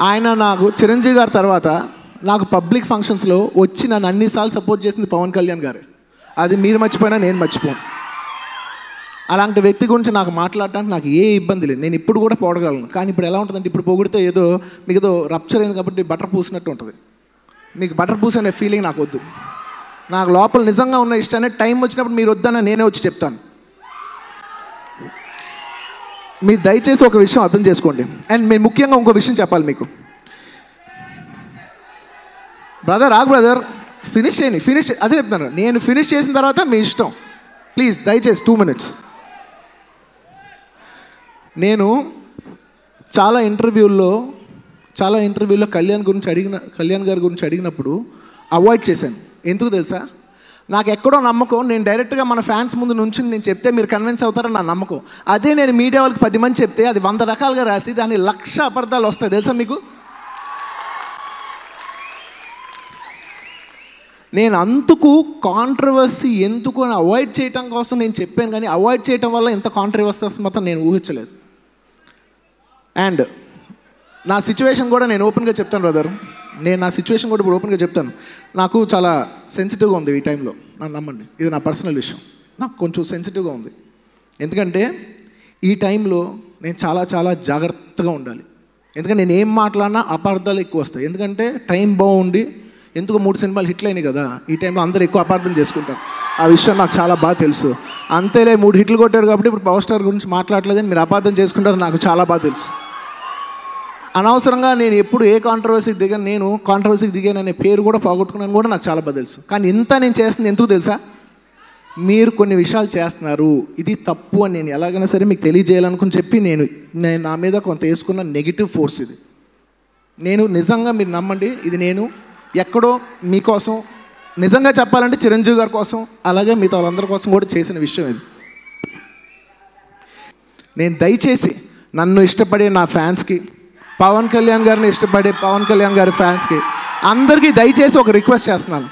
ఆయన నాకు చిరంజీవి గారి తర్వాత నాకు పబ్లిక్ ఫంక్షన్స్లో వచ్చి నన్ను అన్నిసార్లు సపోర్ట్ చేసింది పవన్ కళ్యాణ్ గారు. అది మీరు మర్చిపోయినా నేను మర్చిపోను. అలాంటి వ్యక్తి గురించి నాకు మాట్లాడటానికి నాకు ఏ ఇబ్బంది లేదు. నేను ఇప్పుడు కూడా పోడగలను. కానీ ఇప్పుడు ఎలా ఉంటుందంటే ఇప్పుడు పొగిడితే ఏదో మీకు ఏదో రప్చర్ అయింది కాబట్టి బటర్ పూసినట్టు ఉంటుంది. మీకు బటర్ పూసి అనే ఫీలింగ్ నాకు వద్దు. నాకు లోపల నిజంగా ఉన్న ఇష్టాన్ని టైం వచ్చినప్పుడు మీరు వద్దన్న నేనే వచ్చి చెప్తాను. మీరు దయచేసి ఒక విషయం అర్థం చేసుకోండి. అండ్ మీరు ముఖ్యంగా ఇంకో విషయం చెప్పాలి మీకు. బ్రదర్ బ్రదర్ ఫినిష్ చేయండి. అదే చెప్తాను. నేను ఫినిష్ చేసిన తర్వాత మీ ఇష్టం. ప్లీజ్ దయచేసి 2 minutes. నేను చాలా ఇంటర్వ్యూల్లో కళ్యాణ్ గారి గురించి అడిగినప్పుడు అవాయిడ్ చేశాను. ఎందుకు తెలుసా? నాకు ఎక్కడో నమ్మకం, నేను డైరెక్ట్గా మన ఫ్యాన్స్ ముందు నుంచి నేను చెప్తే మీరు కన్విన్స్ అవుతారని నా నమ్మకం. అదే నేను మీడియా వాళ్ళకి 10 మంది చెప్తే అది 100 రకాలుగా రాసి దాని 1,00,000 అబద్ధాలు వస్తాయి. తెలుసా మీకు? నేను అందుకు కాంట్రవర్సీ ఎందుకు అని అవాయిడ్ చేయటం కోసం నేను చెప్పాను. కానీ అవాయిడ్ చేయటం వల్ల ఇంత కాంట్రవర్సీ వస్తుంది మొత్తం నేను ఊహించలేదు. అండ్ నా సిచ్యువేషన్ కూడా నేను ఓపెన్గా చెప్తాను బ్రదర్. నేను నా సిచ్యువేషన్ కూడా ఇప్పుడు ఓపెన్గా చెప్తాను. నాకు చాలా సెన్సిటివ్గా ఉంది ఈ టైంలో. నన్ను నమ్మండి, ఇది నా పర్సనల్ విషయం. నాకు కొంచెం సెన్సిటివ్గా ఉంది. ఎందుకంటే ఈ టైంలో నేను చాలా చాలా జాగ్రత్తగా ఉండాలి. ఎందుకంటే నేను ఏం మాట్లాడినా అపార్థాలు ఎక్కువ వస్తాయి. ఎందుకంటే టైం బాగుండి ఎందుకు 3 సినిమాలు హిట్లు అయినాయి కదా, ఈ టైంలో అందరూ ఎక్కువ అపార్థం చేసుకుంటారు. ఆ విషయం నాకు చాలా బాగా తెలుసు. అంతేలే 3 హిట్లు కొట్టాడు కాబట్టి ఇప్పుడు పవర్ స్టార్ గురించి మాట్లాడలేదని మీరు అపార్థం చేసుకుంటారు, నాకు చాలా బాగా తెలుసు. అనవసరంగా నేను ఎప్పుడు ఏ కాంట్రవర్సీకి దిగాను, నేను కాంట్రవర్సీకి దిగాననే పేరు కూడా పోగొట్టుకున్నాను కూడా నాకు చాలా బాగా తెలుసు. కానీ ఇంత నేను చేస్తుంది ఎందుకు తెలుసా? మీరు కొన్ని విషయాలు చేస్తున్నారు, ఇది తప్పు అని నేను ఎలాగైనా సరే మీకు తెలియజేయాలనుకుని చెప్పి నేను నా మీద కొంత వేసుకున్న నెగిటివ్ ఫోర్స్ ఇది. నేను నిజంగా మీరు నమ్మండి, ఇది నేను ఎక్కడో మీకోసం నిజంగా చెప్పాలంటే చిరంజీవి గారి కోసం అలాగే మిగతా వాళ్ళందరి కోసం కూడా చేసిన విషయం ఇది. నేను దయచేసి నన్ను ఇష్టపడే నా ఫ్యాన్స్కి, పవన్ కళ్యాణ్ గారిని ఇష్టపడే పవన్ కళ్యాణ్ గారి ఫ్యాన్స్కి అందరికీ దయచేసి ఒక రిక్వెస్ట్ చేస్తున్నాను.